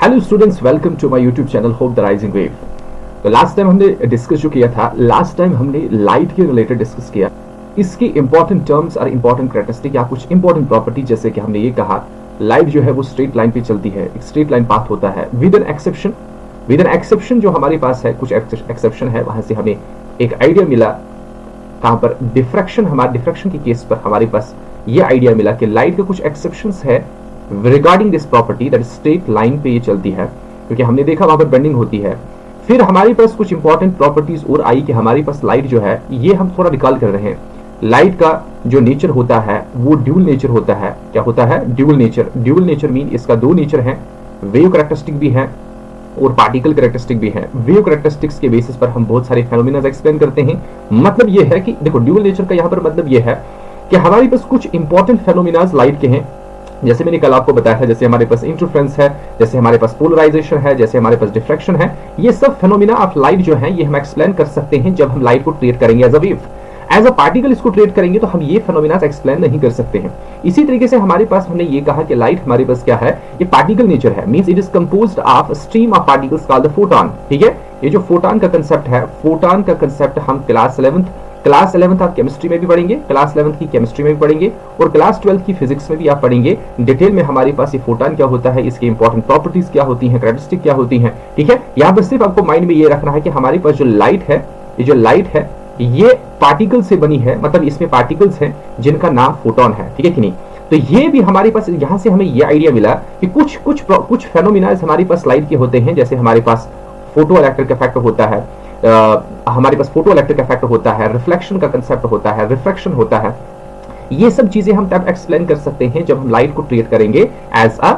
Hello students, welcome to my YouTube channel hope the rising wave. तो last time हमने discuss जो किया था, लास्ट टाइम हमने लाइट के रिलेटेड डिस्कस किया। इसकी इंपॉर्टेंट टर्म्स और इंपॉर्टेंट कैरेक्टरिस्टिक या कुछ इंपॉर्टेंट प्रॉपर्टी, जैसे कि हमने ये कहा लाइट जो है वो स्ट्रेट लाइन पे चलती है, एक स्ट्रेट लाइन पाथ होता है with an exception. With an exception जो हमारे पास है, कुछ एक्सेप्शन है, वहां से हमें एक आइडिया मिला कहां पर डिफ्रैक्शन, हमारे डिफ्रैक्शन के केस पर हमारे पास ये आइडिया मिला कि लाइट के कुछ एक्सेप्शंस है regarding this property that straight line पे ये चलती है, क्योंकि हमने देखा वहां पर बेंडिंग होती है। फिर हमारे पास कुछ इंपॉर्टेंट प्रॉपर्टीज और आई कि हमारे पास लाइट जो है, ये हम थोड़ा रिकॉल कर रहे हैं, लाइट का जो नेचर होता है वो ड्यूल नेचर होता है। क्या होता है? Dual nature. Dual nature mean इसका दो नेचर है, वेव कैरेक्टरिस्टिक भी है और पार्टिकल कैरेक्टरिस्टिक भी है। वेव कैरेक्टरिस्टिक्स के बेसिस पर हम बहुत सारे फेनोमेना एक्सप्लेन करते हैं। मतलब ये है कि देखो, ड्यूल नेचर का यहाँ पर मतलब ये है कि हमारे पास कुछ इंपॉर्टेंट फेनोमेना लाइट के हैं, जैसे मैंने कल आपको बताया था, जैसे हमारे पास इंटरफेरेंस है, जैसे हमारे पास पोलराइजेशन है, जैसे हमारे पास डिफ्रैक्शन है। ये सब फेनोमेना ऑफ लाइट जो है, ये हम एक्सप्लेन कर सकते हैं जब हम लाइट को ट्रीट करेंगे as a wave. As a particle इसको ट्रीट करेंगे तो हम ये फेनोमेना एक्सप्लेन नहीं कर सकते हैं। इसी तरीके से हमारे पास, हमने ये कहा कि लाइट हमारे पास क्या है, ये पार्टिकल नेचर है, means it is composed of stream of particles called the photon. ठीक है, ये जो फोटॉन का कंसेप्ट है, फोटॉन का कंसेप्ट हम क्लास 11th आप केमिस्ट्री में भी पढ़ेंगे, क्लास 11th की केमिस्ट्री में भी पढ़ेंगे और क्लास 12th की फिजिक्स में भी आप पढ़ेंगे डिटेल में। हमारे पास ये फोटॉन क्या होता है, इसके इंपॉर्टेंट प्रॉपर्टीज क्या होती हैं, कैरेक्टरिस्टिक क्या होती हैं। ठीक है, यहाँ पर सिर्फ आपको माइंड में ये रखना है कि हमारे पास जो लाइट है, ये जो लाइट है ये पार्टिकल से बनी है, मतलब इसमें पार्टिकल्स हैं जिनका नाम फोटॉन है। ठीक है कि नहीं? तो ये भी हमारे पास, यहां से हमें ये आइडिया मिला कि कुछ फेनोमेना हमारे पास लाइट के होते हैं, जैसे हमारे पास फोटो इलेक्ट्रिक इफेक्ट होता है, हमारे पास फोटो इलेक्ट्रिक इफेक्ट होता है, रिफ्लेक्शन का कंसेप्ट होता है, रिफ्रैक्शन होता है। ये सब चीजें हम तब एक्सप्लेन कर सकते हैं जब हम लाइट को ट्रीट करेंगे एज अ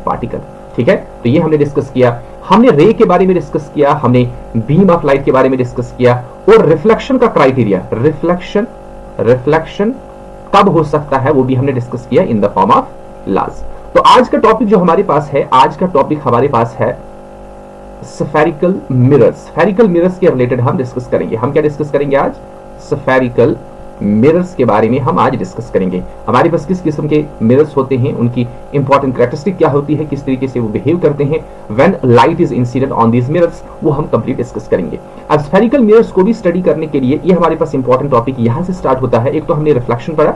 पार्टिकल। ठीक है, तो ये हमने डिस्कस किया। हमने रे के बारे में डिस्कस किया, हमने बीम ऑफ लाइट के बारे में डिस्कस किया और रिफ्लेक्शन का क्राइटेरिया, रिफ्लेक्शन कब हो सकता है वो भी हमने डिस्कस किया in the form of laws. तो आज का टॉपिक जो हमारे पास है, आज का टॉपिक हमारे पास है स्फेरिकल मिरर्स। स्फेरिकल मिरर्स के रिलेटेड हम डिस्कस करेंगे। हम क्या डिस्कस करेंगे आज? स्फेरिकल मिरर्स के बारे में हम आज डिस्कस करेंगे। हमारे पास किस किस्म के मिरर्स होते हैं, उनकी इंपॉर्टेंट कैरेक्टरिस्टिक क्या होती है, किस तरीके से वो बिहेव करते हैं when light is incident on these mirrors, वो हम कंप्लीट डिस्कस करेंगे। अब स्फेरिकल मिरर्स को भी स्टडी करने के लिए ये हमारे पास इंपॉर्टेंट टॉपिक यहां से स्टार्ट होता है। एक तो हमने रिफ्लेक्शन पढ़ा,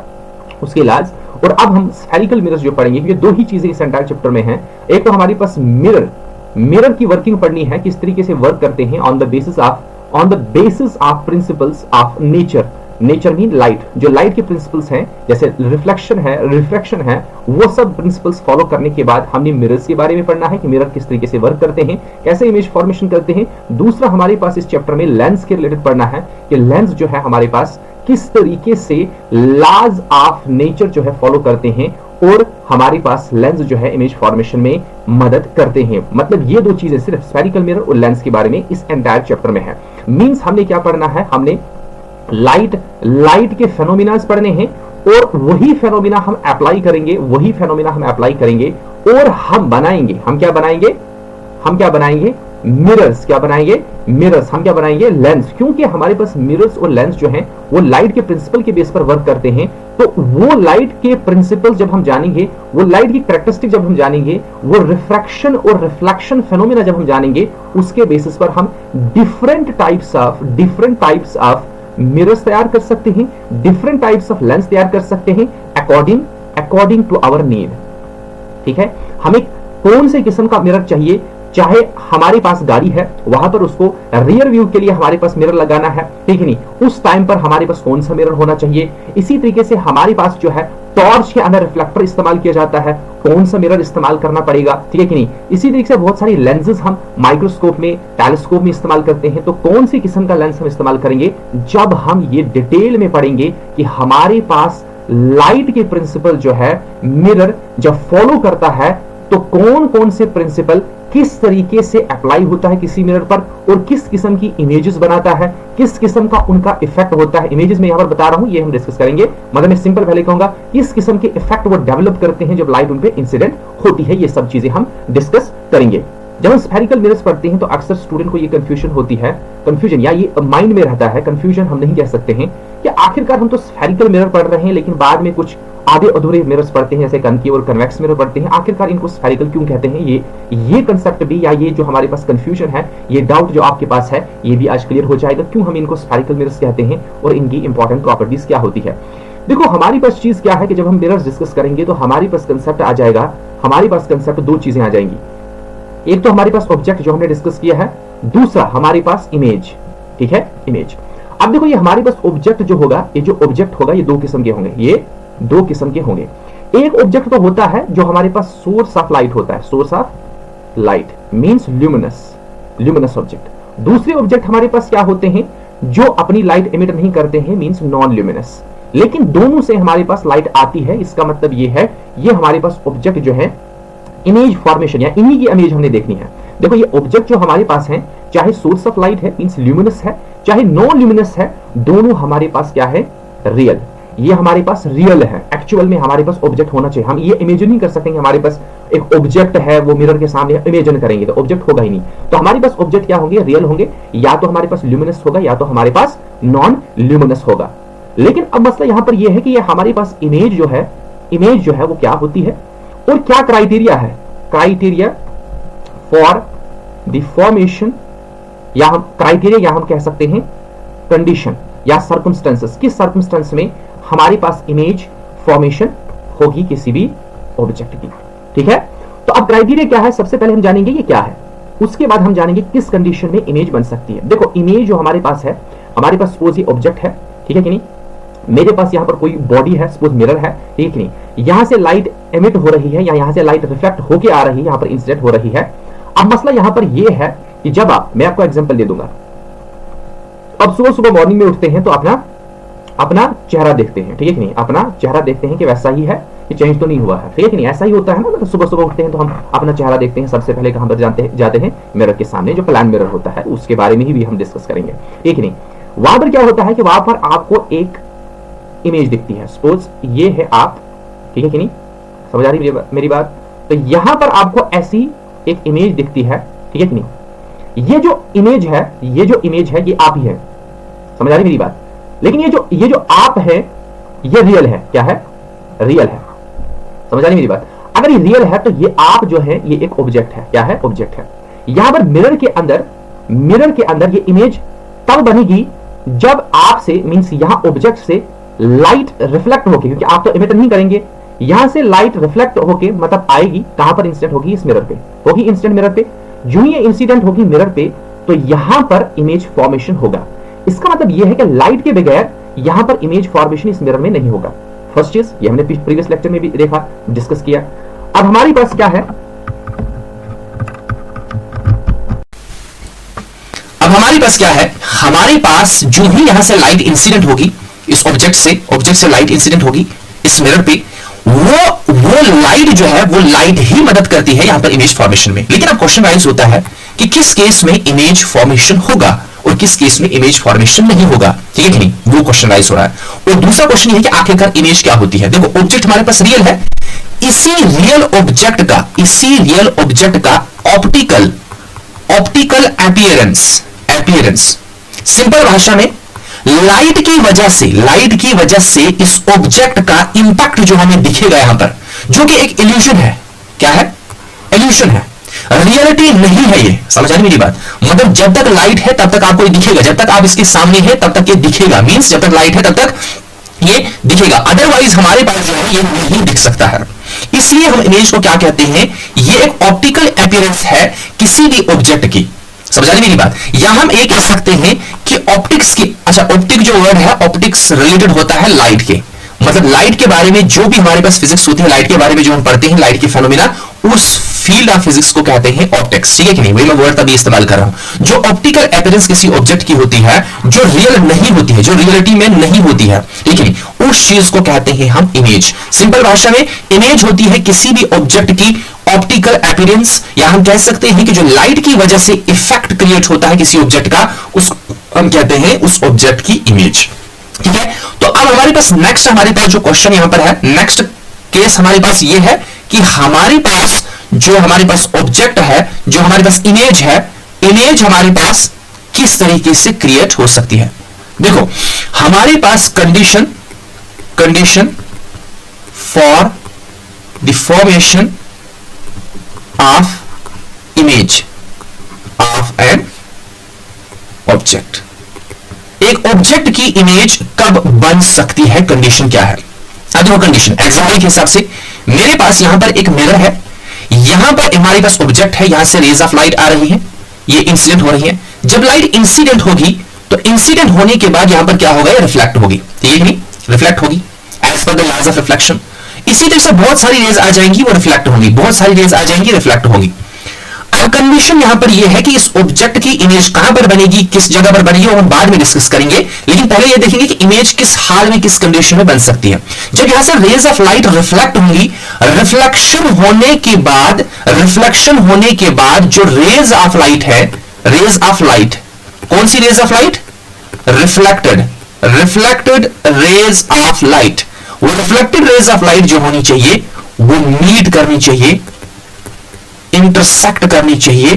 उसके इलाज, और अब हम स्फेरिकल मिरर्स जो पढ़ेंगे, ये दो ही चीजें इस एंटायर चैप्टर में है। एक तो हमारे पास मिरर की वर्किंग पढ़नी है, किस तरीके से वर्क करते हैं on the basis of principles of nature. Nature mean light, जो लाइट के प्रिंसिपल्स हैं, जैसे रिफ्लेक्शन है, रिफ्रैक्शन है, वो सब प्रिंसिपल्स फॉलो करने के बाद हमने मिरर्स के बारे में पढ़ना है कि मिरर किस तरीके से वर्क करते हैं, कैसे इमेज फॉर्मेशन करते हैं। दूसरा हमारे पास इस चैप्टर में लेंस के रिलेटेड पढ़ना है कि लेंस जो है हमारे पास किस तरीके से लॉज ऑफ नेचर जो है फॉलो करते हैं और हमारे पास लेंस जो है इमेज फॉर्मेशन में मदद करते हैं। मतलब ये दो चीजें सिर्फ स्फेरिकल मिरर और लेंस के बारे में इस एंटायर चैप्टर में है। मींस हमने क्या पढ़ना है, हमने लाइट के फेनोमेनास पढ़ने हैं और वही फेनोमेना हम अप्लाई करेंगे, और हम क्या बनाएंगे मिरर्स। क्या बनाएंगे? मिरर्स। हम क्या बनाएंगे? लेंस। क्योंकि हमारे पास मिरर्स और लेंस जो हैं वो लाइट के प्रिंसिपल के बेस पर वर्क करते हैं। तो वो लाइट के प्रिंसिपल जब हम जानेंगे, वो लाइट की कैरेक्टरिस्टिक जब हम जानेंगे, वो रिफ्रैक्शन और रिफ्लेक्शन फेनोमेना जब हम जानेंगे, उसके बेसिस पर हम डिफरेंट टाइप्स ऑफ मिरर्स तैयार कर सकते हैं, डिफरेंट टाइप्स ऑफ लेंस तैयार कर सकते हैं अकॉर्डिंग टू आवर नीड। ठीक है, हमें कौन से किस्म का मिरर चाहिए, चाहे हमारे पास गाड़ी है, वहां पर उसको रियर व्यू के लिए हमारे पास मिरर लगाना है, ठीक है नहीं, उस टाइम पर हमारे पास कौन सा मिरर होना चाहिए। इसी तरीके से हमारे पास जो है टॉर्च के अंदर रिफ्लेक्टर इस्तेमाल किया जाता है, कौन सा मिरर इस्तेमाल करना पड़ेगा, ठीक है कि नहीं। इसी तरीके से बहुत सारी लेंसेज हम माइक्रोस्कोप में, टेलीस्कोप में इस्तेमाल करते हैं। तो कौन सी किस्म का लेंस हम इस्तेमाल करेंगे, जब हम ये डिटेल में पढ़ेंगे कि हमारे पास लाइट के प्रिंसिपल जो है मिरर जब फॉलो करता है तो कौन कौन से प्रिंसिपल किस तरीके से अप्लाई होता है किसी मिरर पर, और किस किस्म की इमेजेस बनाता है, किस किस्म का उनका इफेक्ट होता है। इमेजेस में यहां पर बता रहा हूं, ये हम डिस्कस करेंगे। मतलब मैं सिंपल पहले कहूंगा, किस किस्म के इफेक्ट वो डेवलप करते हैं जब लाइट उन पे इंसिडेंट होती है। ये सब चीजें हम डिस्कस करेंगे। जब हम स्फेरिकल मिरर्स पढ़ते हैं तो अक्सर स्टूडेंट को ये कंफ्यूजन होती है, कंफ्यूजन या ये माइंड में रहता है, कंफ्यूजन हम नहीं कह सकते हैं कि आखिरकार हम तो स्फेरिकल मिरर पढ़ रहे हैं लेकिन बाद में कुछ आधे अधूरे मिरर्स पढ़ते हैं, जैसे कनकेव और कन्वेक्स मिरर पढ़ते हैं, आखिरकार इनको स्फेरिकल क्यों कहते हैं, ये कंसेप्ट भी या ये जो हमारे पास कंफ्यूजन है, ये डाउट जो आपके पास है, ये भी आज क्लियर हो जाएगा क्यों हम इनको स्फेरिकल मिरर्स कहते हैं और इनकी इंपॉर्टेंट प्रॉपर्टीज क्या होती है। देखो हमारी पास चीज क्या है कि जब हम मिरर्स डिस्कस करेंगे तो हमारे पास कंसेप्ट आ जाएगा, हमारे पास कंसेप्ट दो चीजें आ जाएंगी। एक तो हमारे पास ऑब्जेक्ट जो हमने डिस्कस किया है, दूसरा हमारे पास इमेज, ठीक है, इमेज। अब देखो ये हमारे पास ऑब्जेक्ट जो होगा, ये जो ऑब्जेक्ट होगा ये दो किस्म के होंगे, ये दो किस्म के होंगे। एक ऑब्जेक्ट तो होता है जो हमारे पास सोर्स ऑफ लाइट होता है, source of light means luminous object. दूसरे ऑब्जेक्ट हमारे पास क्या होते हैं, जो अपनी लाइट एमिट नहीं करते हैं, मींस नॉन ल्यूमिनस। लेकिन दोनों से हमारे पास लाइट आती है, इसका मतलब ये है ये हमारे पास ऑब्जेक्ट जो है इमेज फॉर्मेशन या इन्हीं की इमेज हमने देखनी है। देखो ये ऑब्जेक्ट जो हमारे पास है, चाहे सोर्स ऑफ लाइट है मींस ल्यूमिनस है, चाहे नॉन ल्यूमिनस है, दोनों हमारे पास क्या है, रियल। ये हमारे पास रियल है, एक्चुअल में हमारे पास ऑब्जेक्ट होना चाहिए। हम ये इमेजिन नहीं कर सकते हमारे पास एक ऑब्जेक्ट है, वो मिरर के सामने इमेजिन करेंगे तो ऑब्जेक्ट होगा ही नहीं। तो हमारे पास ऑब्जेक्ट क्या होंगे, रियल होंगे, या तो हमारे पास ल्यूमिनस होगा या तो हमारे पास नॉन ल्यूमिनस होगा। लेकिन अब मसला यहां पर यह है कि ये हमारे पास इमेज जो है वो क्या होती है और क्या क्राइटेरिया है, क्राइटेरिया फॉर द फॉर्मेशन, या हम क्राइटेरिया या हम कह सकते हैं कंडीशन या सर्कमस्टेंसेस, किस सर्कमस्टेंस में हमारे पास इमेज फॉर्मेशन होगी किसी भी ऑब्जेक्ट की। ठीक है, तो अब क्राइटेरिया क्या है, सबसे पहले हम जानेंगे ये क्या है, उसके बाद हम जानेंगे किस कंडीशन में इमेज बन सकती है। देखो इमेज जो हमारे पास है, हमारे पास सपोज ये ऑब्जेक्ट है, ठीक है कि नहीं, मेरे पास यहां पर कोई बॉडी है, सपोज मिरर है, ठीक है कि नहीं, यहां से लाइट एमिट हो रही है या यहां से लाइट रिफ्लेक्ट होके आ रही है, यहां पर इंसिडेंट हो रही है। अब मसला यहां पर यह है कि जब मैं आपको एग्जांपल दे दूंगा, अब सुबह सुबह मॉर्निंग में उठते हैं तो अपना चेहरा देखते हैं, ठीक है कि नहीं, अपना चेहरा देखते हैं कि वैसा ही है, कि चेंज तो नहीं हुआ है, ठीक है कि नहीं, ऐसा ही होता है ना। मतलब सुबह सुबह उठते हैं तो हम अपना चेहरा देखते हैं, सबसे पहले कहां पर जाते हैं, मिरर के सामने, जो प्लान मिरर होता है, उसके बारे में ही भी हम डिस्कस करेंगे, ठीक है नहीं। वहां पर क्या होता है कि वहां पर आपको एक इमेज दिखती है, सपोज ये है आप, ठीक है कि नहीं, समझ आ रही मेरी बात। तो यहां पर आपको ऐसी एक इमेज दिखती है, ठीक है कि नहीं, ये जो इमेज है ये आप ही है, समझ आ रही मेरी बात। लेकिन ये जो आप है ये रियल है, क्या है, रियल है, समझ आ रही मेरी बात। अगर ये रियल है तो ये आप जो है ये एक ऑब्जेक्ट है, क्या है, ऑब्जेक्ट है। यहां पर मिरर के अंदर ये इमेज तब बनेगी जब आपसे मींस यहां ऑब्जेक्ट से लाइट रिफ्लेक्ट होगी, क्योंकि आप तो इमिट नहीं करेंगे, यहां से लाइट रिफ्लेक्ट होके मतलब आएगी, कहां पर, इंसिडेंट होगी इस मिरर पे, होगी इंसिडेंट मिरर पे। जो ये इंसिडेंट होगी मिरर पे तो यहां पर इमेज फॉर्मेशन होगा। इसका मतलब यह है कि लाइट के बगैर यहां पर इमेज फॉर्मेशन इस मिरर में नहीं होगा। फर्स्ट चीज ये हमने प्रीवियस लेक्चर में भी देखा, डिस्कस किया। अब हमारे पास क्या है, हमारे पास जो ही यहां से लाइट इंसिडेंट होगी इस ऑब्जेक्ट से लाइट इंसिडेंट होगी इस मिरर पे, वो लाइट जो है वो लाइट ही मदद करती है यहां पर इमेज फॉर्मेशन में। लेकिन अब क्वेश्चन राइज होता है कि किस केस में इमेज फॉर्मेशन होगा और किस केस में इमेज फॉर्मेशन नहीं होगा, ठीक है कि नहीं, वो क्वेश्चन राइज हो रहा है। और दूसरा क्वेश्चन ये है कि आखिरकार इमेज क्या होती है। देखो ऑब्जेक्ट हमारे पास रियल है, इसी रियल ऑब्जेक्ट का ऑप्टिकल अपीयरेंस, सिंपल भाषा में लाइट की वजह से इस ऑब्जेक्ट का इंपैक्ट जो हमें दिखेगा यहां पर, जो कि एक इल्यूजन है, क्या है, इल्यूजन है, रियलिटी नहीं है ये, समझ आ रही मेरी बात। मतलब जब तक लाइट है तब तक आपको ये दिखेगा, जब तक आप इसके सामने है तब तक ये दिखेगा, मींस जब तक लाइट है तब तक ये दिखेगा, अदरवाइज हमारे पास जो है ये नहीं दिख सकता है। इसलिए हम इमेज को क्या कहते हैं, ये एक ऑप्टिकल अपीयरेंस है किसी भी ऑब्जेक्ट की, समझ आ रही मेरी बात। या हम ये कह सकते हैं कि ऑप्टिक्स की, अच्छा ऑप्टिक जो वर्ड है, ऑप्टिक्स रिलेटेड होता है लाइट के, मतलब लाइट के बारे में जो भी हमारे पास फिजिक्स होती है, लाइट के बारे में जो हम पढ़ते हैं, लाइट के फेनोमेना, उस फील्ड ऑफ फिजिक्स को कहते हैं ऑप्टिक्स, ठीक है कि नहीं, वही मैं वर्ड तभी इस्तेमाल कर रहा हूं। जो ऑप्टिकल अपीयरेंस किसी ऑब्जेक्ट की होती है, जो रियल नहीं होती है, जो रियलिटी में नहीं होती है, ठीक है, उस चीज को कहते हैं हम इमेज। सिंपल भाषा में इमेज होती है किसी भी ऑब्जेक्ट की ऑप्टिकल अपीयरेंस, या हम कह सकते हैं कि जो लाइट की वजह से इफेक्ट क्रिएट होता है किसी ऑब्जेक्ट का, उस हम कहते हैं उस ऑब्जेक्ट की इमेज, ठीक है। तो अब हमारे पास नेक्स्ट जो क्वेश्चन यहां पर है, नेक्स्ट केस हमारे पास ये है कि हमारे पास ऑब्जेक्ट है, जो हमारे पास इमेज है, इमेज हमारे पास किस तरीके से क्रिएट हो सकती है। देखो हमारे पास condition for the formation of image of an object. एक ऑब्जेक्ट की इमेज कब बन सकती है, कंडीशन क्या है? अब देखो कंडीशन एग्जाम्पल के हिसाब से, मेरे पास यहां पर एक मिरर है, यहां पर हमारे पास ऑब्जेक्ट है, यहां से रेज ऑफ लाइट आ रही है, ये इंसिडेंट हो रही है। जब लाइट इंसिडेंट होगी तो इंसिडेंट होने के बाद यहां पर क्या होगा, रिफ्लेक्ट होगी, ठीक है, रिफ्लेक्ट होगी as per the laws of reflection. इसी तरह से बहुत सारी रेज आ जाएंगी, वो रिफ्लेक्ट होंगी, बहुत सारी रेज आ जाएंगी, रिफ्लेक्ट होंगी। अब कंडीशन यहां पर यह है कि इस ऑब्जेक्ट की इमेज कहां पर बनेगी, किस जगह पर बनेगी, वो हम बाद में डिस्कस करेंगे, लेकिन पहले यह देखेंगे कि इमेज किस हाल में, किस कंडीशन में बन सकती है। जब यहां से रेज ऑफ लाइट रिफ्लेक्ट होंगी, रिफ्लेक्शन होने के बाद जो रेज ऑफ लाइट है, रेज ऑफ लाइट, कौन सी rays of light, reflected rays of light, वो रिफ्लेक्टेड रेज ऑफ लाइट जो होनी चाहिए वो मीट करनी चाहिए, इंटरसेक्ट करनी चाहिए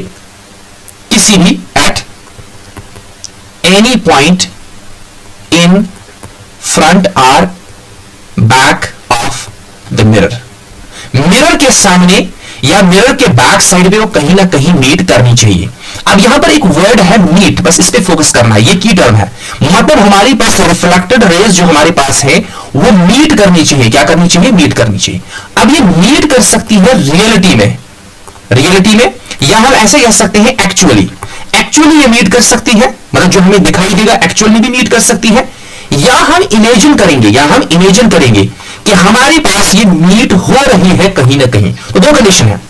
किसी भी at any point in front और back of the mirror. Mirror के सामने या मिरर के बैक साइड पे वो कहीं ना कहीं मीट करनी चाहिए। अब यहां पर एक वर्ड है मीट, बस इस पे फोकस करना है, ये की टर्म है। मतलब हमारे पास रिफ्लेक्टेड रेज जो हमारे पास है वो मीट करनी चाहिए, क्या करनी चाहिए, मीट करनी चाहिए। अब ये मीट कर सकती है रियलिटी में, या हम ऐसे कह सकते हैं एक्चुअली ये मीट कर सकती है, मतलब जो हमें दिखाई देगा एक्चुअली भी मीट कर सकती है, या हम इमेजिन करेंगे कि हमारे पास ये मीट हो रही है कहीं ना कहीं। तो दो कंडीशन है,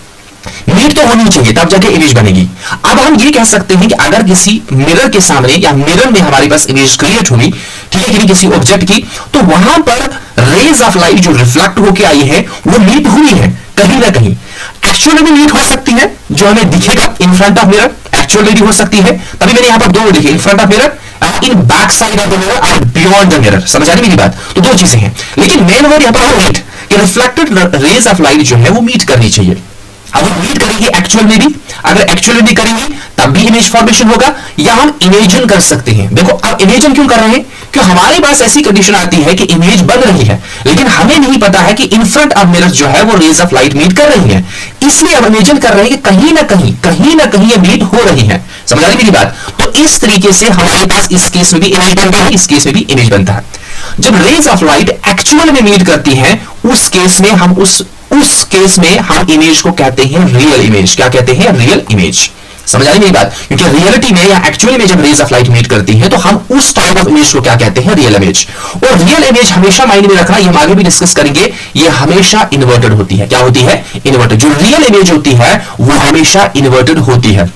मीट तो होनी चाहिए तब जाके इमेज बनेगी। अब हम ये कह सकते हैं कि अगर किसी मिरर के सामने या मिरर में हमारे पास इमेज क्रिएट होगी, ठीक है, किसी ऑब्जेक्ट की, तो वहां पर रेज ऑफ लाइट जो रिफ्लेक्ट होकर आई है वो मीट हुई है कहीं ना कहीं। एक्चुअली भी मीट हो सकती है, जो हमें दिखेगा in front of mirror, actually भी हो सकती है। तभी मैंने यहां पर दो लिखे, in front of mirror, in back side of the mirror और बियॉन्ड द मिरर। समझ आ रही मेरी बात? तो दो चीजें हैं, लेकिन मेन वर्ड यहां पर मीट, कि रिफ्लेक्टेड रेज ऑफ लाइट जो है वो मीट करनी चाहिए। अब वो मीट करेंगे एक्चुअल में भी, अगर एक्चुअली भी करेंगे तब भी इमेज फॉर्मेशन होगा, या हम इमेजिन कर सकते हैं। देखो अब इमेजिन क्यों कर रहे हैं, क्योंकि हमारे पास ऐसी कंडीशन आती है कि इमेज बन रही है, लेकिन हमें नहीं पता है कि इन फ्रंट ऑफ मिरर जो है वो रेज ऑफ लाइट मीट कर रही है, इसलिए हम इमेजिन कर रहे हैं कि कहीं ना कहीं ये मीट हो रही है। समझ आ रही मेरी बात? तो इस तरीके से हमारे पास इस केस में भी इमेज बनता है, इस केस में भी इमेज बनता है। जब रेज ऑफ लाइट एक्चुअल में मीट करती है, उस केस में हम हम इमेज को कहते हैं रियल इमेज। क्या कहते हैं? Real image. समझ आई मेरी बात? क्योंकि रियलिटी में या एक्चुअली में जब रेज ऑफ लाइट मीट करती है तो हम उस टाइप ऑफ इमेज को क्या कहते हैं? Real image. और रियल इमेज हमेशा माइंड में रखना, ये हम आगे भी डिस्कस करेंगे, ये हमेशा इन्वर्टेड होती है। क्या होती है? इन्वर्टेड। जो रियल इमेज होती है वो हमेशा इन्वर्टेड होती है।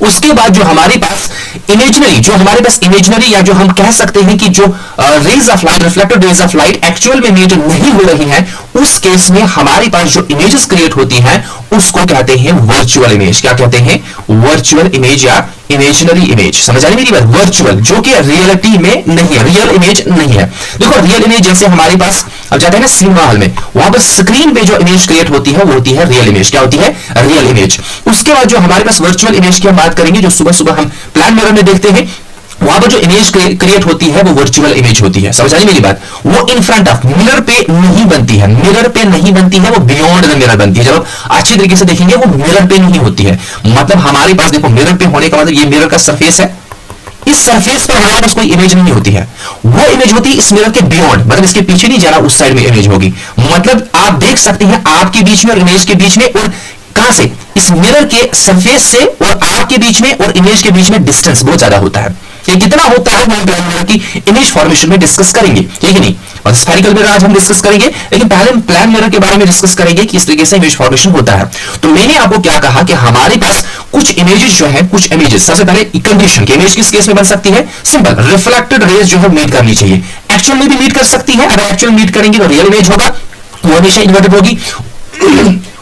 उसके बाद जो हमारे पास इमेजिनरी या जो हम कह सकते हैं कि जो rays of light, reflected rays of light actual में मीट नहीं हो रही है, उस केस में हमारे पास जो इमेजेस क्रिएट होती हैं उसको कहते हैं वर्चुअल इमेज। क्या कहते हैं? वर्चुअल इमेज या इमेजिनरी इमेज। समझ आ रही मेरी बात? वर्चुअल, जो कि रियलिटी में नहीं है, रियल इमेज नहीं है। देखो रियल इमेज जैसे हमारे पास अब जाते हैं ना सिनेमा हॉल में, वहां पर स्क्रीन पे जो इमेज क्रिएट होती है वो होती है रियल इमेज। क्या होती है? Real image. उसके बाद जो हमारे पास वर्चुअल इमेज की हम बात करेंगे, जो सुबह सुबह हम प्लान मिरर में देखते हैं, वहां पर जो इमेज क्रिएट होती है वो वर्चुअल इमेज होती है। समझ आई मेरी बात? वो इन फ्रंट ऑफ मिरर पे नहीं बनती है, वो बियॉन्ड द मिरर बनती है। जब अच्छी तरीके से देखेंगे वो मिरर पे नहीं होती है। मतलब हमारे पास देखो मिरर पे होने का मतलब ये मिरर का सरफेस है, इस सरफेस पर हमारे पास कोई इमेज नहीं होती है, वो इमेज होती है इस मिरर के बियॉन्ड, मतलब इसके पीछे नहीं जाना, उस साइड में इमेज होगी। मतलब आप देख सकते हैं आपके बीच में और इमेज के बीच में, और कहां से? इस मिरर के सरफेस से और आपके बीच में और इमेज के बीच में डिस्टेंस बहुत ज्यादा होता है। ये कितना होता है हम प्लान मिरर की इमेज फॉर्मेशन में डिस्कस करेंगे, ठीक है नहीं? और स्फेरिकल मिरर आज हम डिस्कस करेंगे, लेकिन पहले हम प्लान मिरर के बारे में डिस्कस करेंगे कि किस तरीके से इमेज फॉर्मेशन होता है। तो मैंने आपको क्या कहा कि हमारे पास कुछ इमेजेस जो है, कुछ इमेजेस, सबसे पहले कंडीशन की इमेज किस केस में बन सकती है? सिंपल, रिफ्लेक्टेड रेज जो है मीट करनी चाहिए। एक्चुअल में भी मीट कर सकती है, अगर एक्चुअल मीट करेंगे तो रियल इमेज होगा, वो हमेशा इन्वर्टेड होगी।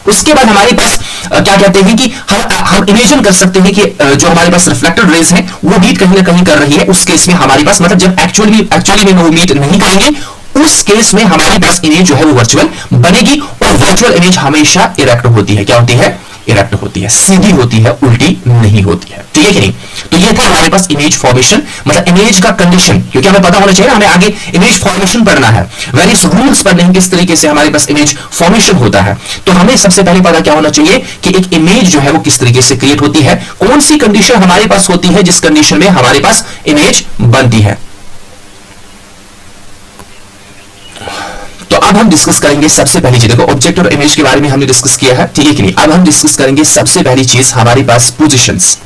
उसके बाद हमारे पास क्या कहते हैं कि हम इमेजिन कर सकते हैं कि जो हमारे पास रिफ्लेक्टेड रेज है वो मीट कहीं ना कहीं कर रही है। उस केस में हमारे पास, मतलब जब एक्चुअली में वो मीट नहीं करेंगे, उस केस में हमारे पास इमेज जो है वो वर्चुअल बनेगी। और वर्चुअल इमेज हमेशा इरेक्ट होती है। क्या होती है? इरेक्ट होती है, सीधी होती है, उल्टी नहीं होती है, ठीक है कि नहीं। तो ये था हमारे पास इमेज फॉर्मेशन, मतलब इमेज का कंडीशन, क्योंकि हमें पता होना चाहिए ना, हमें आगे इमेज फॉर्मेशन पढ़ना है, वेरियस रूल्स पढ़ने हैं किस तरीके से हमारे पास इमेज फॉर्मेशन होता है। तो हमें सबसे पहले पता क्या होना चाहिए कि एक इमेज जो है वो किस तरीके से क्रिएट होती है, कौन सी कंडीशन हमारे पास होती है जिस कंडीशन में हमारे पास इमेज बनती है। तो अब हम डिस्कस करेंगे सबसे पहली चीज, देखो ऑब्जेक्ट और इमेज के बारे में हमने डिस्कस किया है, ठीक है कि नहीं। अब हम डिस्कस करेंगे सबसे पहली चीज हमारे पास पोजीशंस।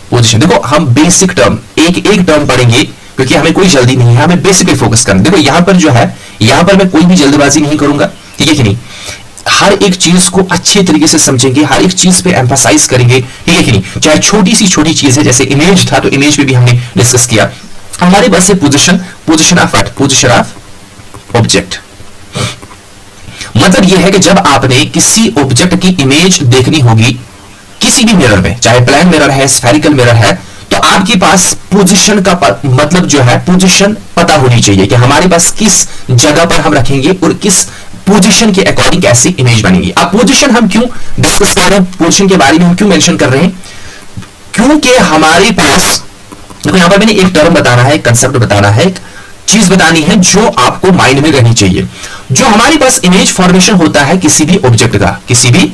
पोजीशन देखो, हम बेसिक टर्म एक एक टर्म पढ़ेंगे क्योंकि हमें कोई जल्दी नहीं है, हमें बेसिक पे फोकस करना। देखो यहां पर जो है, यहां पर मैं कोई भी जल्दबाजी नहीं करूंगा, ठीक है कि नहीं। हर एक चीज को अच्छे तरीके से समझेंगे, हर एक चीज पे एम्फसाइज करेंगे, ठीक है कि नहीं। चाहे छोटी सी छोटी चीज है, जैसे इमेज था तो इमेज पे भी हमने डिस्कस किया। हमारे पास ये position, position of what, position of object. मतलब यह है कि जब आपने किसी ऑब्जेक्ट की इमेज देखनी होगी किसी भी मिरर में, चाहे प्लेन मिरर है, स्फेरिकल मिरर है, तो आपके पास पोजीशन का मतलब जो है पोजीशन पता होनी चाहिए कि हमारे पास किस जगह पर हम रखेंगे और किस पोजीशन के अकॉर्डिंग कैसी इमेज बनेगी। अब पोजीशन हम क्यों डिस्कस कर रहे हैं, पोजीशन के बारे में हम क्यों मेंशन कर रहे हैं, क्योंकि हमारे पास देखो यहां पर मैंने एक टर्म बताना है, एक कंसेप्ट बताना है, एक चीज बतानी है जो आपको माइंड में रहनी चाहिए। जो हमारे पास इमेज फॉर्मेशन होता है किसी भी ऑब्जेक्ट का, किसी भी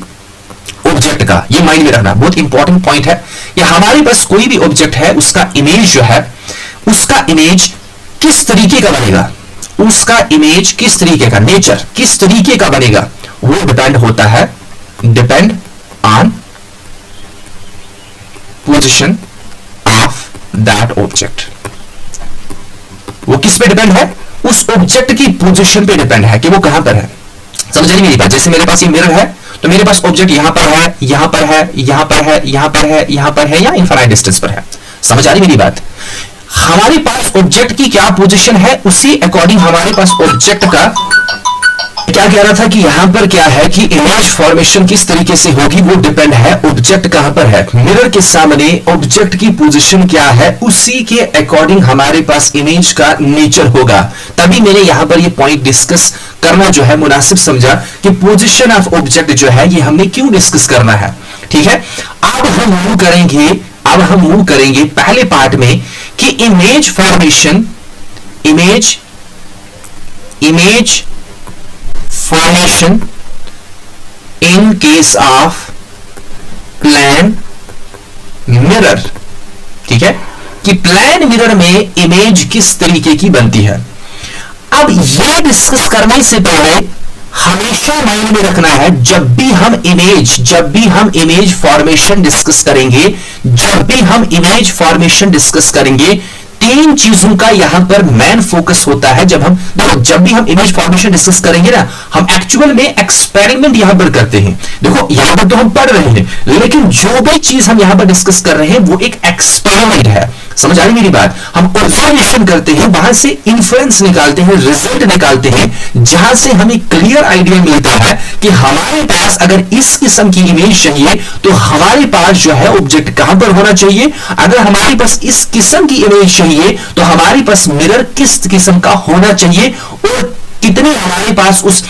ऑब्जेक्ट का, ये माइंड में रखना बहुत इंपॉर्टेंट पॉइंट है। कि हमारे पास कोई भी ऑब्जेक्ट है, उसका इमेज जो है, उसका इमेज किस तरीके का बनेगा, उसका इमेज किस तरीके का, नेचर किस तरीके का बनेगा, वो डिपेंड होता है, depend on position of that object. वो किस पे डिपेंड है, उस ऑब्जेक्ट की पोजीशन पे डिपेंड है कि वो कहां पर है। समझ नहीं मेरी बात। जैसे मेरे पास ये मिरर है तो मेरे पास ऑब्जेक्ट यहां पर है, यहां पर है, यहां पर है, यहां पर है, यहां पर है, या इनफाइनाइट डिस्टेंस पर है। समझ आ रही मेरी बात। हमारे पास ऑब्जेक्ट की क्या पोजीशन है, उसी अकॉर्डिंग हमारे पास ऑब्जेक्ट का क्या कह रहा था कि यहां पर क्या है कि इमेज फॉर्मेशन किस तरीके से होगी, वो डिपेंड है ऑब्जेक्ट कहां पर है। मिरर के सामने ऑब्जेक्ट की पोजीशन क्या है, उसी के अकॉर्डिंग हमारे पास इमेज का नेचर होगा। तभी मैंने यहां पर ये पॉइंट डिस्कस करना जो है मुनासिब समझा कि पोजीशन ऑफ ऑब्जेक्ट जो है ये हमने क्यों डिस्कस करना है, ठीक है। अब हम मूव करेंगे पहले पार्ट में कि image formation, image formation in case of plane mirror, ठीक है, कि प्लेन मिरर में इमेज किस तरीके की बनती है। अब यह डिस्कस करने से पहले हमेशा माइंड में रखना है, जब भी हम इमेज फॉर्मेशन डिस्कस करेंगे, तीन चीजों का यहां पर मेन फोकस होता है। जब भी हम इमेज फॉर्मेशन डिस्कस करेंगे ना, हम एक्चुअल में एक्सपेरिमेंट यहां पर करते हैं। देखो यहां पर तो हम पढ़ रहे हैं, लेकिन जो भी चीज हम यहां पर डिस्कस कर रहे हैं वो एक एक्सपेरिमेंट है। समझ आ रही मेरी बात। हम ऑब्जर्वेशन करते हैं, वहां से इन्फ्लुएंस निकालते हैं, रिजल्ट निकालते हैं, जहां से हमें क्लियर आइडिया मिलता है कि हमारे पास अगर इस किस्म की इमेज चाहिए तो हमारे पास जो है ऑब्जेक्ट कहां पर होना चाहिए। अगर हमारे पास इस किस्म की इमेज चाहिए तो हमारे पास मिरर किस किस्म का होना चाहिए और कितने हमारे पास उस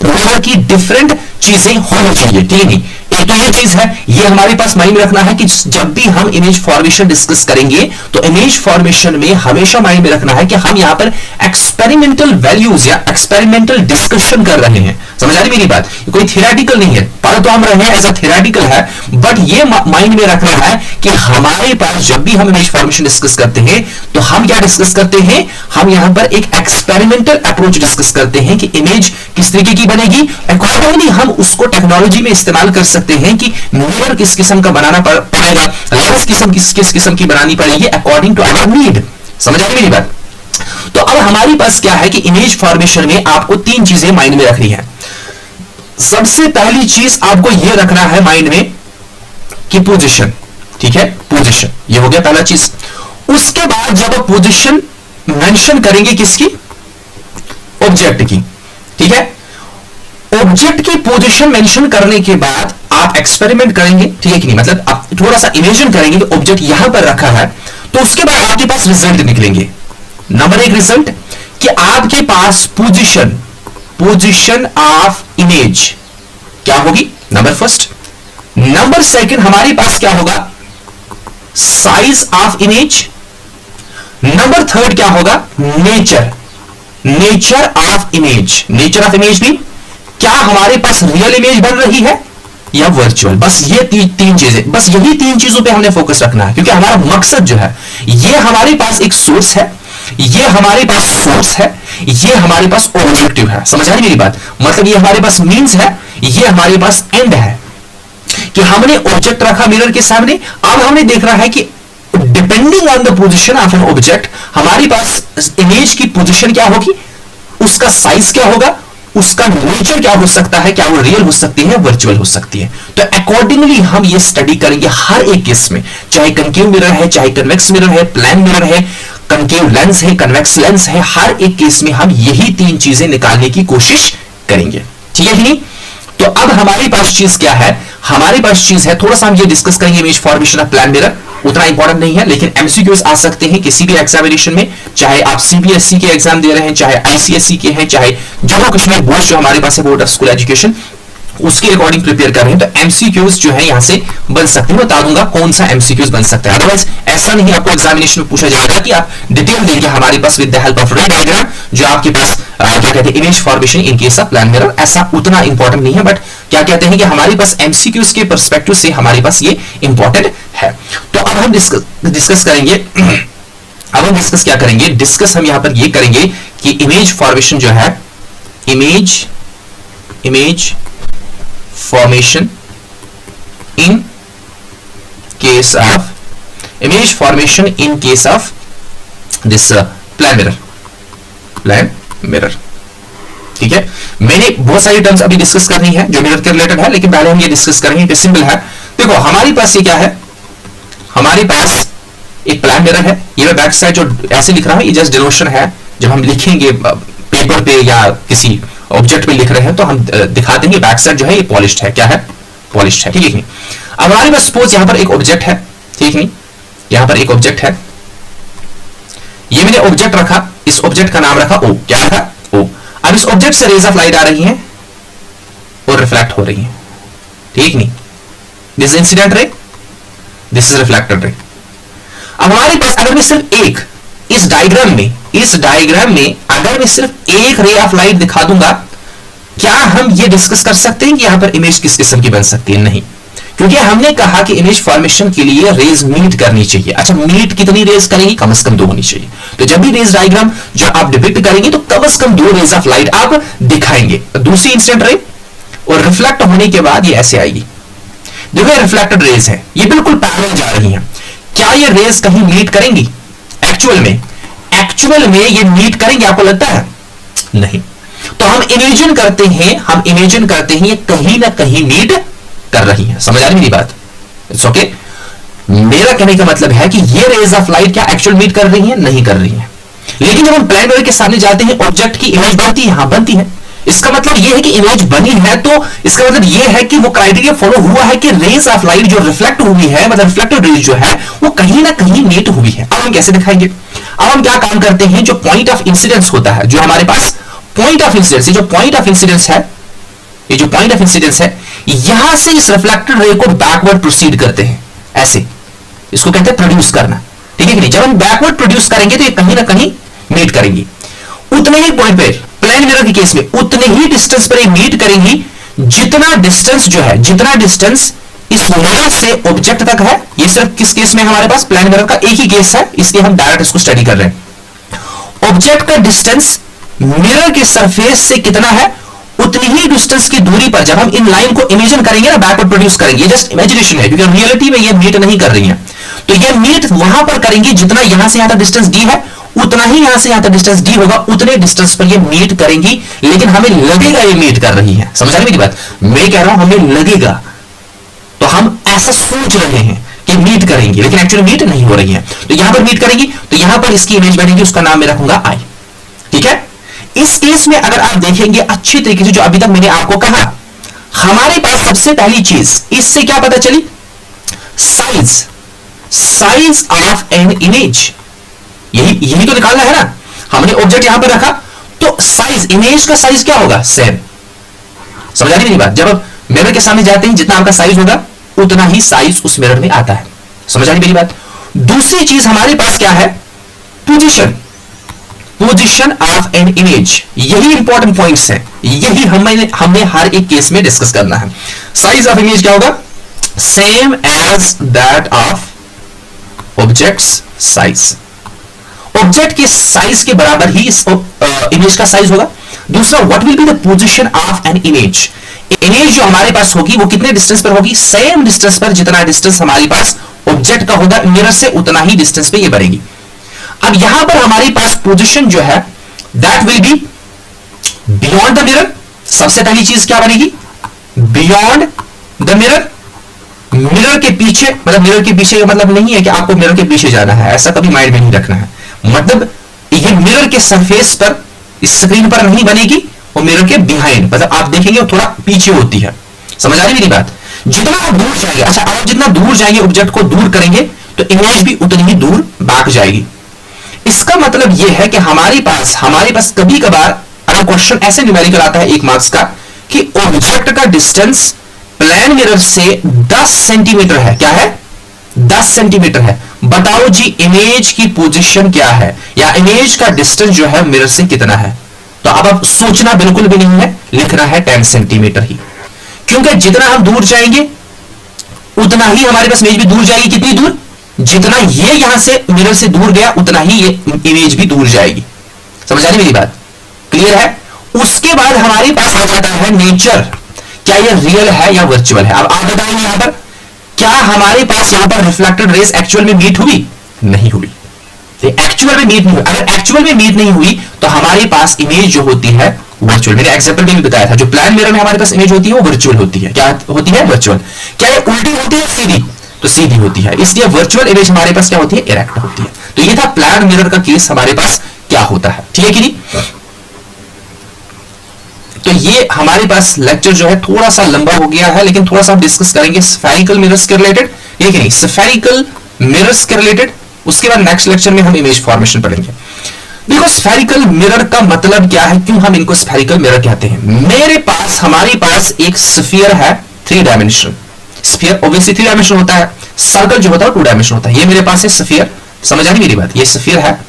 मिरर की डिफरेंट चीजें होनी चाहिए, ठीक है। एक तो ये चीज है, ये हमारे पास माइंड में रखना है कि जब भी हम इमेज फॉर्मेशन डिस्कस करेंगे तो इमेज फॉर्मेशन में हमेशा माइंड में रखना है कि हम यहां पर एक्सपेरिमेंटल वैल्यूज या एक्सपेरिमेंटल डिस्कशन कर रहे हैं। समझ आ रही मेरी बात। कोई थियोरेटिकल नहीं है, पढ़ तो हम रहे हैं एज अ थियोरेटिकल है, बट ये माइंड में रखना है कि हमारे पास जब भी हम इमेज फॉर्मेशन डिस्कस करते हैं तो हम क्या डिस्कस करते हैं, हम यहां पर एक एक्सपेरिमेंटल अप्रोच डिस्कस करते हैं कि इमेज किस तरीके की बनेगी। अकॉर्डिंगली हम उसको टेक्नोलॉजी में इस्तेमाल कर सकते हैं कि मिरर किस किस्म का बनाना पड़ेगा, लेंस किस किस्म की बनानी पड़ेगी अकॉर्डिंग टू आवर नीड। समझ आ रही मेरी बात। तो अब हमारे पास क्या है कि इमेज फॉर्मेशन में आपको तीन चीजें माइंड में रखनी है। सबसे पहली चीज आपको यह रखना है माइंड में कि पोजीशन, ठीक है, पोजीशन, ये हो गया पहला चीज। उसके बाद जब आप पोजीशन मेंशन करेंगे किसकी, ऑब्जेक्ट की, ठीक है। ऑब्जेक्ट की पोजीशन मेंशन करने के बाद आप एक्सपेरिमेंट करेंगे, ठीक है कि नहीं, मतलब आप थोड़ा सा इमेजिन करेंगे कि ऑब्जेक्ट यहां पर रखा है, तो उसके बाद आपके पास रिजल्ट निकलेंगे। नंबर एक रिजल्ट कि आपके पास पोजीशन ऑफ इमेज क्या होगी, नंबर फर्स्ट। नंबर सेकंड हमारे पास क्या होगा, size of image. Number third क्या होगा, nature, nature of image. Nature of image भी, क्या हमारे पास रियल इमेज बन रही है या वर्चुअल। बस ये तीन चीजें, बस यही तीन चीजों पे हमने फोकस रखना है, क्योंकि हमारा मकसद जो है, ये हमारे पास एक सोर्स है, ये हमारे पास सोर्स है, ये हमारे पास ऑब्जेक्टिव है। समझ आ रही मेरी बात, मतलब ये हमारे पास मीन्स है, ये हमारे पास एंड है, कि हमने ऑब्जेक्ट रखा मिरर के सामने। अब हमने देख रहा है कि depending on the position of an object, हमारे पास इमेज की पोजीशन क्या होगी, उसका साइज क्या होगा, उसका नेचर क्या हो सकता है, क्या वो रियल हो सकती है, वर्चुअल हो सकती है। तो अकॉर्डिंगली हम ये स्टडी करेंगे हर एक केस में, चाहे कंकेव मिरर है, चाहे कन्वेक्स मिरर है, प्लेन मिरर है, कंकेव लेंस है, कन्वेक्स लेंस है, हर एक केस में हम यही तीन चीजें निकालने की कोशिश करेंगे। ठीक है कि नहीं। तो अब हमारे पास चीज क्या है, हमारे पास चीज है, थोड़ा सा हम ये डिस्कस करेंगे image formation of plane mirror. उतना इंपॉर्टेंट नहीं है, लेकिन एमसीक्यूज आ सकते हैं किसी भी एग्जामिनेशन में, चाहे आप सीबीएसई के एग्जाम दे रहे हैं, चाहे आईसीएसई के हैं, चाहे जम्मू कश्मीर बोर्ड जो हमारे पास है, बोर्ड ऑफ स्कूल एजुकेशन, उसके अकॉर्डिंग प्रिपेयर कर रहे हैं, तो एमसीक्यूज जो है यहां से बन सकते हैं। बता दूंगा कौन सा एमसीक्यूज बन सकता है। अदरवाइज ऐसा नहीं आपको एग्जामिनेशन में पूछा जाएगा कि आप डिटेल देंगे हमारे पास with the help of ray diagram, जो आपके पास क्या कहते हैं image formation in case of plane mirror, ऐसा उतना इंपॉर्टेंट नहीं है, बट क्या कहते हैं कि हमारे पास एमसीक्यूज के पर्सपेक्टिव से हमारे पास ये इंपॉर्टेंट है। तो अब हम डिस्कस करेंगे, अब हम डिस्कस क्या करेंगे, डिस्कस हम यहां पर ये करेंगे कि इमेज फॉर्मेशन जो है, image formation in case of this plan mirror। ठीक है, मैंने बहुत सारी टर्म्स अभी डिस्कस करनी है जो मिरर के रिलेटेड है, लेकिन पहले हम ये डिस्कस करेंगे कि सिंपल है। देखो हमारे पास ये क्या है, हमारे पास एक प्लान मिरर है, ये मैं बैक साइड जो ऐसे लिख रहा हूं, ये जस्ट डिनोशन है, जब हम लिखेंगे पेपर पे या किसी ऑब्जेक्ट पे लिख रहे हैं तो हम दिखा देंगे बैक साइड जो है ये पॉलिश्ड है, क्या है, पॉलिश्ड है। ठीक है नहीं। अब हमारे पास सपोज यहां पर एक ऑब्जेक्ट है, ठीक नहीं, यहां पर एक ऑब्जेक्ट है, ये मैंने ऑब्जेक्ट रखा, इस ऑब्जेक्ट का नाम रखा ओ, क्या रखा, ओ। अब इस ऑब्जेक्ट से रेज ऑफ लाइट आ रही हैं और रिफ्लेक्ट हो रही हैं, ठीक नहीं, this is incident ray, this is reflected ray. अब हमारे पास अगर मैं सिर्फ एक इस डायग्राम में अगर मैं सिर्फ एक रे ऑफ लाइट दिखा दूंगा, क्या हम ये डिस्कस कर सकते हैं कि यहां पर इमेज किस किस्म की बन सकती है, नहीं, क्योंकि हमने कहा कि इमेज फॉर्मेशन के लिए रेज मीट करनी चाहिए। अच्छा, मीट कितनी रेज करेंगी, कम से कम 2 होनी चाहिए। तो जब भी रेज डायग्राम जो आप डिपिक्ट करेंगे तो कम से कम 2 रेज ऑफ लाइट आप दिखाएंगे, दूसरी इंसिडेंट रे, और रिफ्लेक्ट होने के बाद ये ऐसे आएगी। देखो रिफ्लेक्टेड रेज है, ये बिल्कुल पैरेलल जा रही है, क्या ये रेज कहीं मीट करेंगी एक्चुअल में ये मीट करेंगे, आपको लगता है, नहीं। तो हम इमेजिन करते हैं ये कहीं ना कहीं मीट कर रही है। समझ आ रही मेरी बात, इट्स ओके। मेरा कहने का मतलब है कि ये रेज ऑफ लाइट क्या एक्चुअल मीट कर रही है, नहीं कर रही है। लेकिन जब हम प्लेन मिरर के सामने जाते हैं, ऑब्जेक्ट की इमेज बनती है, हां बनती है। इसका मतलब यह है कि इमेज बनी है, तो इसका मतलब यह है कि वो क्राइटेरिया फॉलो हुआ है कि रेज ऑफ लाइट जो रिफ्लेक्ट हुई है, मतलब रिफ्लेक्टेड रेज जो है वो कहीं ना कहीं मीट हुई है। अब हम कैसे दिखाएंगे, अब हम क्या काम करते हैं, जो पॉइंट ऑफ इंसिडेंस होता है, जो हमारे पास पॉइंट ऑफ इंसिडेंस, ये जो पॉइंट ऑफ इंसिडेंस है, यहां से इस रिफ्लेक्टेड रे को बैकवर्ड प्रोसीड करते हैं, ऐसे, इसको कहते हैं प्रोड्यूस करना। ठीक है कि नहीं। जब हम बैकवर्ड प्रोड्यूस करेंगे तो ये कहीं ना कहीं मीट करेंगी, उतने ही पॉइंट पे, प्लेन मिरर के केस में उतने ही डिस्टेंस पर ये मीट करेंगी जितना डिस्टेंस इस मिरर से ऑब्जेक्ट तक है। ये सिर्फ किस केस में, हमारे पास प्लेन मिरर का एक ही केस है, इसलिए हम डायरेक्ट इसको स्टडी कर रहे हैं। ऑब्जेक्ट का डिस्टेंस मिरर के सरफेस से कितना है, उतनी ही डिस्टेंस की दूरी पर जब हम इन लाइन को इमेजिन करेंगे ना, बैकवर्ड प्रोड्यूस करेंगे, ये जस्ट इमेजिनेशन है, क्योंकि रियलिटी में ये मीट नहीं कर रही है। तो ये मीट वहां पर करेंगे जितना यहां से यहां तक डिस्टेंस डी है, उतना ही यहां से यहां तक डिस्टेंस डी होगा, उतने डिस्टेंस पर ये मीट करेंगी, लेकिन हमें लगेगा ये मीट कर रही है। समझ आ रही मेरी बात, मैं कह रहा हूं हमें लगेगा, तो हम ऐसा सोच रहे हैं कि मीट करेंगी, लेकिन एक्चुअली मीट नहीं हो रही है। तो यहां पर मीट करेंगी, तो यहां पर इसकी इमेज बनेगी, उसका नाम मैं रखूंगा आई। ठीक है। इस केस में अगर आप देखेंगे अच्छी तरीके से, जो अभी तक मैंने आपको कहा, हमारे पास सबसे पहली चीज इससे क्या पता चली, साइज ऑफ एन इमेज, यही तो निकालना है ना। हमने ऑब्जेक्ट यहां पर रखा, तो साइज, इमेज का साइज क्या होगा, सेम। समझ आ रही मेरी बात। जब आप मिरर के सामने जाते हैं, जितना आपका साइज होगा उतना ही साइज उस मिरर में आता है। समझ आ रही मेरी बात? दूसरी चीज हमारे पास क्या है? Position, position of an image. यही इंपॉर्टेंट पॉइंट्स हैं, यही हमें हर एक केस में डिस्कस करना है। साइज ऑफ इमेज क्या होगा? Same as that of objects size. Object के साइज के बराबर ही इस इमेज का साइज होगा। दूसरा, what will be the position of an image. Image जो हमारे पास होगी वो कितने डिस्टेंस पर होगी? सेम डिस्टेंस पर, जितना डिस्टेंस हमारे पास ऑब्जेक्ट का होगा मिरर से, उतना ही डिस्टेंस पे ये बनेगी। अब यहां पर हमारे पास पोजीशन जो है that will be beyond the mirror. सबसे पहली चीज क्या बनेगी? Beyond the mirror. मिरर के पीछे, मतलब मिरर के पीछे का मतलब नहीं है कि आपको मिरर के पीछे जाना है, ऐसा कभी माइंड में नहीं रखना है। मतलब ये मिरर के सरफेस पर, इस स्क्रीन पर नहीं बनेगी, वो मिरर के बिहाइंड, मतलब आप देखेंगे वो थोड़ा पीछे होती है। समझ आ रही मेरी बात? जितना आप दूर जाएंगे, अच्छा आप जितना दूर जाएंगे ऑब्जेक्ट को दूर करेंगे तो इमेज भी उतनी ही दूर भाग जाएगी। इसका मतलब यह है कि हमारे पास कभी कभार अगर क्वेश्चन ऐसे न्यूमेरिकल आता है 1 मार्क्स का कि ऑब्जेक्ट का डिस्टेंस प्लेन मिरर से 10 सेंटीमीटर है। क्या है? 10 सेंटीमीटर है। बताओ जी इमेज की पोजीशन क्या है, या इमेज का डिस्टेंस जो है मिरर से कितना है? तो अब सोचना बिल्कुल भी नहीं है, लिखना है 10 सेंटीमीटर ही, क्योंकि जितना हम दूर जाएंगे उतना ही हमारे पास इमेज भी दूर जाएगी। कितनी दूर? जितना ये यहां से मिरर से दूर गया उतना ही ये इमेज भी दूर जाएगी। समझ आ रही मेरी बात? क्लियर है? उसके बाद हमारे पास आ जाता है नेचर। क्या ये रियल है या वर्चुअल है? अब आप बताएंगे यहां पर, क्या हमारे पास यहां पर रिफ्लेक्टेड रेस एक्चुअल में मीट हुई? नहीं हुई। एक्चुअल में मीट नहीं हुई। अगर एक्चुअल में मीट नहीं हुई तो हमारे पास इमेज जो होती है वर्चुअल। मैंने एग्जांपल में भी बताया था, जो प्लान मिरर में हमारे पास इमेज होती है वो वर्चुअल होती है। क्या होती है? वर्चुअल। क्या ये उल्टी होती है सीधी? तो सीधी होती है। इसलिए वर्चुअल इमेज हमारे पास क्या होती है? इरेक्ट होती है। तो ये था प्लान मिरर का केस हमारे पास क्या होता है। ठीक है कि नहीं? तो ये हमारे पास लेक्चर जो है थोड़ा सा लंबा हो गया है, लेकिन थोड़ा सा डिस्कस करेंगे स्फेरिकल मिरर्स के रिलेटेड। ये कि नहीं, स्फेरिकल मिरर्स के रिलेटेड। उसके बाद नेक्स्ट लेक्चर में हम इमेज फॉर्मेशन पढ़ेंगे। देखो स्फेरिकल मिरर का मतलब क्या है, क्यों हम इनको स्फेरिकल मिरर कहते हैं। हमारे पास एक स्फीयर है 3 डायमेंशन। स्फीयर ऑब्वियसली 3 डायमेंशन होता है, सर्कल जो होता है 2 डायमेंशन होता है। ये मेरे पास है स्फीयर। समझ आ रही मेरी बात? ये स्फीयर है।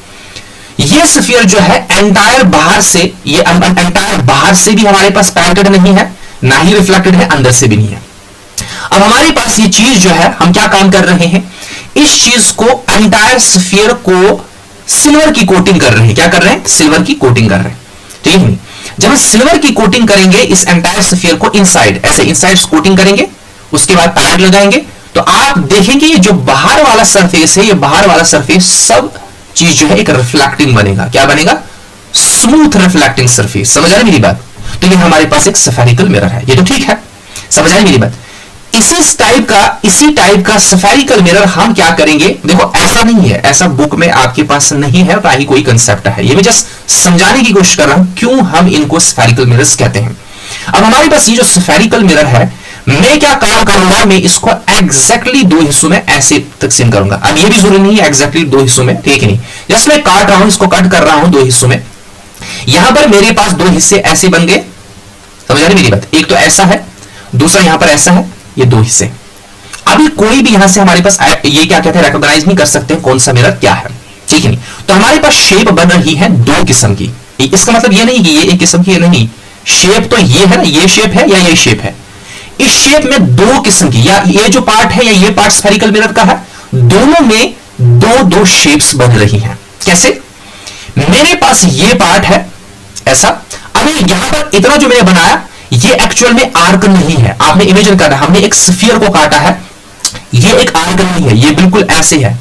ये स्फीयर जो है एंटायर बाहर से, ये एंटायर बाहर से भी हमारे पास पैरेंटेड नहीं है, ना ही रिफ्लेक्टेड है, अंदर से भी नहीं है। अब हमारे पास ये चीज जो है, हम क्या काम कर रहे हैं, इस चीज को एंटायर स्फीयर को सिल्वर की कोटिंग कर रहे हैं। क्या कर रहे हैं? सिल्वर की कोटिंग कर रहे हैं। ठीक है? जब हम सिल्वर की कोटिंग करेंगे इस एंटायर स्फीयर को इनसाइड, ऐसे इनसाइड कोटिंग करेंगे, उसके बाद पैड लगाएंगे, तो आप देखेंगे ये जो बाहर वाला सरफेस है, ये बाहर वाला सरफेस सब चीज जो है एक रिफ्लेक्टिंग बनेगा। क्या बनेगा? Smooth reflecting surface. समझ आ रही मेरी बात? तो ये हमारे पास एक स्फेरिकल मिरर है। ये तो ठीक है, समझ आ रही मेरी बात? इसी टाइप का स्फेरिकल मिरर हम क्या करेंगे, देखो ऐसा नहीं है, ऐसा बुक में आपके पास नहीं है, ना ही कोई कंसेप्ट है। ये मैं जस्ट समझाने की कोशिश कर रहा हूं क्यों हम इनको स्फेरिकल मिरर्स कहते हैं। अब हमारे पास ये जो स्फेरिकल मिरर है, मैं क्या काम करूंगा, मैं इसको एग्जैक्टली 2 हिस्सों में ऐसे तकसीम करूंगा। अब ये भी जरूरी नहीं है एग्जैक्टली 2 हिस्सों में, ठीक है नहीं, जस्ट मैं काट रहा हूं, इसको कट कर रहा हूं 2 हिस्सों में। यहां पर मेरे पास 2 हिस्से ऐसे बन गए। समझ आ रही मेरी बात? एक तो ऐसा है, दूसरा यहां पर ऐसा है, ये 2 हिस्से। अभी कोई भी यहां से हमारे पास ये क्या कहते हैं, रिकॉग्नाइज नहीं कर सकते कौन सा मिरर क्या है। ठीक है नहीं? तो हमारे पास शेप बन रही है 2 किस्म की। इसका मतलब ये नहीं कि ये एक किस्म की नहीं, शेप तो ये है ना, ये शेप है या ये शेप है। इस शेप में 2 किस्म की, या ये जो पार्ट है या ये पार्ट स्फेरिकल मिरर का है, दोनों में 2 शेप्स बन रही हैं। कैसे? मेरे पास ये पार्ट है ऐसा। अब यहां पर इतना जो मैंने बनाया ये एक्चुअल में आर्क नहीं है। आपने इमेजिन करना, हमने एक स्फीयर को काटा है, ये एक आर्क नहीं है, ये बिल्कुल ऐसे है।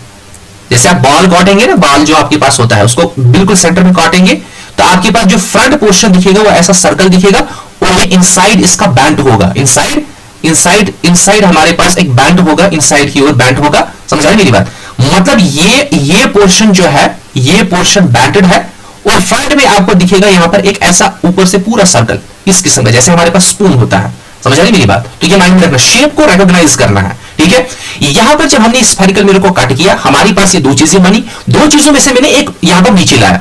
जैसे आप बॉल काटेंगे ना, बॉल जो आपके पास होता है उसको बिल्कुल सेंटर में काटेंगे तो आपके पास जो फ्रंट पोर्शन दिखेगा वो ऐसा सर्कल दिखेगा, और ये इनसाइड इसका बैंड होगा। इनसाइड हमारे पास एक बैंड होगा, इनसाइड की ओर बैंड होगा। समझ आई मेरी बात? मतलब ये पोर्शन जो है, ये पोर्शन बैंडेड है, और फ्रंट में आपको दिखेगा यहां पर एक ऐसा ऊपर से पूरा सर्कल इस किस्म का, जैसे हमारे पास स्पून होता है। समझ आ रही मेरी बात? तो ये माइंड में रखना, शेप को रिकॉग्नाइज करना है। ठीक है? यहां पर जब हमने स्फेरिकल मिरर को कट किया, हमारी पास ये 2 चीजें बनी। 2 चीजों में से मैंने एक यहां पर नीचे लाया।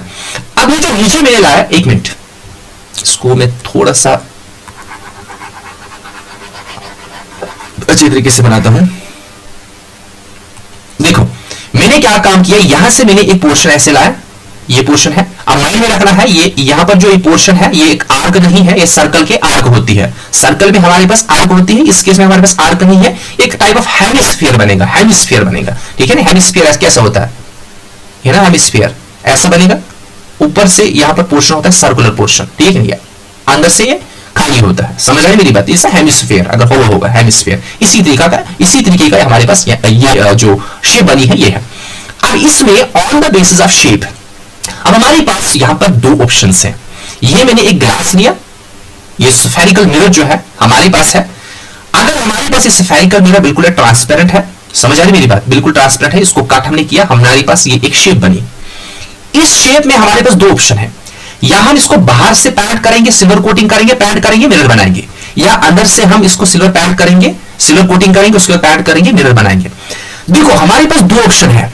अब ये जो नीचे मैंने लाया, 1 मिनट, इसको मैं थोड़ा सा अच्छे तरीके से बनाता हूं। देखो मैंने क्या काम किया, यहां से मैंने एक पोर्शन ऐसे लाया, ये पोर्शन है। अब माइंड में रखना है ये यहां पर जो ये पोर्शन है ये एक आर्क नहीं है, ये सर्कल के आर्क होती है। सर्कल में हमारे पास आर्क होती है, इस केस में हमारे पास आर्क नहीं है, एक टाइप ऑफ हेमिस्फीयर बनेगा। हेमिस्फीयर बनेगा, ठीक है ना। हेमिस्फीयर कैसा होता है ना, हेमिस्फीयर ऐसा बनेगा। ऊपर से यहां पर पोर्शन होता है सर्कुलर पोर्शन, ठीक है, अंदर से ये खाली होता है। समझ आए मेरी बात। इसे हेमिस्फीयर अगर होगा हेमिस्फीयर, इसी तरीके का हमारे पास ये जो शेप बनी है ये है। अब इसमें on the basis of shape, अब हमारे पास यहां पर दो ऑप्शंस हैं। ये मैंने एक ग्लास लिया, ये स्फेरिकल मिरर जो है हमारे पास है। अगर हमारे पास ये स्फेरिकल मिरर बिल्कुल ट्रांसपेरेंट है, समझ आ रही मेरी बात, बिल्कुल ट्रांसपेरेंट है, इसको कट हमने किया, हमारे पास ये एक शेप बनी। इस शेप में हमारे पास दो ऑप्शन है, या हम इसको बाहर से पैंट करेंगे, सिल्वर कोटिंग करेंगे, पैंट करेंगे, मिरर बनाएंगे, या अंदर से हम इसको सिल्वर पैंट करेंगे, सिल्वर कोटिंग करेंगे, उसके बाद पैंट करेंगे, मिरर बनाएंगे। देखो हमारे पास दो ऑप्शन है।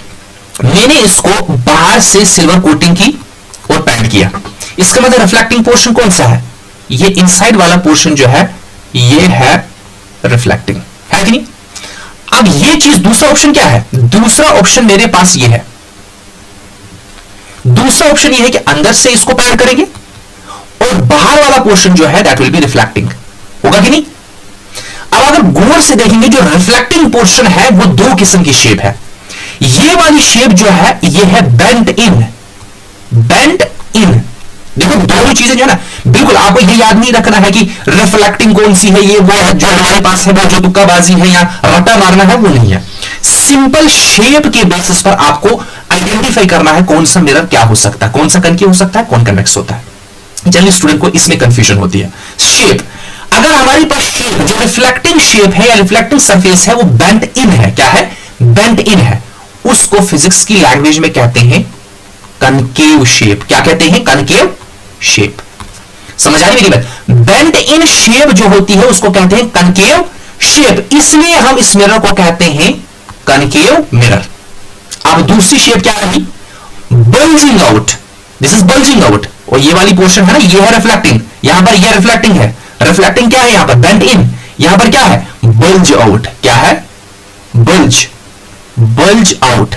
मैंने इसको बाहर से सिल्वर कोटिंग की और पैंट किया, इसका मतलब रिफ्लेक्टिंग पोर्शन कौन सा है, ये इनसाइड वाला पोर्शन जो है ये है रिफ्लेक्टिंग, है कि नहीं। अब ये चीज, दूसरा ऑप्शन क्या है, दूसरा ऑप्शन मेरे पास ये है, दूसरा ऑप्शन ये है कि अंदर से इसको पैंट करेंगे और बाहर वाला पोर्शन जो है दैट विल बी रिफ्लेक्टिंग, होगा कि नहीं। अब अगर गौर से देखेंगे जो रिफ्लेक्टिंग पोर्शन है वो दो किस्म की शेप है। ये वाली शेप जो है ये है बेंट इन, बेंट इन। देखो दोनों चीजें जो है ना, बिल्कुल आपको ये याद नहीं रखना है कि रिफ्लेक्टिंग कौन सी है, ये वो है जो हमारे पास है, वो जो तुक्काबाजी है या रट्टा मारना है, वो नहीं है। सिंपल शेप के बेसिस पर आपको आइडेंटिफाई करना है कौन सा मिरर क्या हो सकता है, कौन सा कनकेव हो सकता है, कौन कन्वेक्स होता है। जनरली स्टूडेंट को इसमें कंफ्यूजन होती है। शेप, अगर हमारे पास शेप जो रिफ्लेक्टिंग शेप है या रिफ्लेक्टिंग सरफेस है वो बेंट इन है, क्या है, बेंट इन है, उसको फिजिक्स की लैंग्वेज में कहते हैं कनकेव शेप। क्या कहते हैं, कनकेव शेप। समझ आ रही मेरी बात। बेंट इन शेप जो होती है उसको कहते हैं कनकेव शेप, इसलिए हम इस मिरर को कहते हैं कनकेव मिरर। अब दूसरी शेप क्या रही, bulging out, this is bulging out, और ये वाली पोर्शन है ना ये है रिफ्लेक्टिंग, यहां पर ये रिफ्लेक्टिंग है। रिफ्लेक्टिंग क्या है यहां पर, बेंट इन, यहां पर क्या है, बल्ज आउट, क्या है, bulge, bulge out.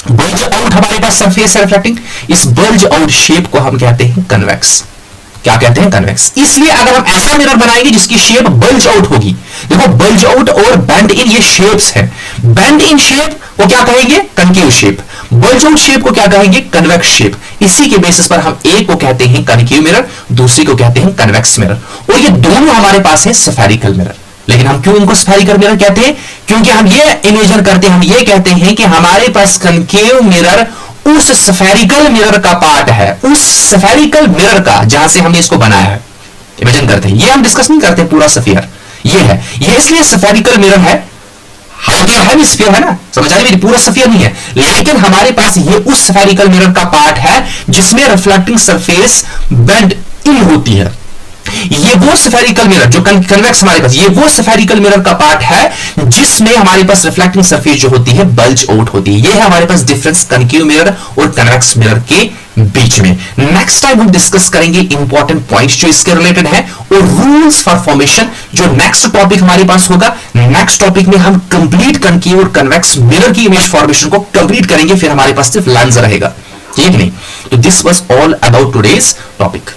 Bulge out हमारे पास सरफेस है रिफ्लेक्टिंग, इस बल्ज आउट शेप को हम कहते हैं कन्वेक्स। क्या कहते हैं, कन्वेक्स। इसलिए अगर हम ऐसा मिरर बनाएंगे जिसकी शेप बल्ज आउट होगी, देखो बल्ज आउट और बेंड इन ये शेप्स है। बेंड इन शेप को क्या कहेंगे, concave shape. Bulge out shape को क्या कहेंगे, कन्वेक्स शेप। इसी के बेसिस पर हम एक को कहते हैं कनकेव मिरर, दूसरी को कहते हैं कन्वेक्स मिरर, और ये दोनों हमारे पास है स्फेरिकल मिरर। लेकिन हम क्यों इनको स्फेरिकल मिरर कहते हैं, क्योंकि हम ये इमेजिन करते हैं, हम ये कहते हैं कि हमारे पास कनकेव मिरर उस स्फेरिकल मिरर का पार्ट है, उस स्फेरिकल मिरर का जहां से हमने इसको बनाया है, इमेजिन करते हैं। ये हम डिस्कस नहीं करते पूरा स्फीयर, ये है, ये इसलिए स्फेरिकल मिरर है, हेमिस्फीयर है ना, समझ आ रही मेरी, पूरा स्फीयर नहीं है, लेकिन हमारे पास ये उस स्फेरिकल मिरर का पार्ट है जिसमें रिफ्लेक्टिंग सरफेस बेंड इन होती है। ये वो स्फेरिकल मिरर जो कन्वेक्स हमारे पास, ये वो स्फेरिकल मिरर का पार्ट है जिसमें हमारे पास रिफ्लेक्टिंग सरफेस जो होती है बल्ज आउट होती है। ये है हमारे पास डिफरेंस कनकेव मिरर और कन्वेक्स मिरर के बीच में। नेक्स्ट टाइम हम डिस्कस करेंगे इंपॉर्टेंट पॉइंट्स जो इसके रिलेटेड है और रूल्स फॉर फॉर्मेशन, जो नेक्स्ट टॉपिक हमारे पास होगा। नेक्स्ट टॉपिक में हम कंप्लीट कनकेव और कन्वेक्स मिरर की इमेज फॉर्मेशन को कंप्लीट करेंगे, फिर हमारे पास सिर्फ लेंस रहेगा, ठीक नहीं। तो this was all about today's topic.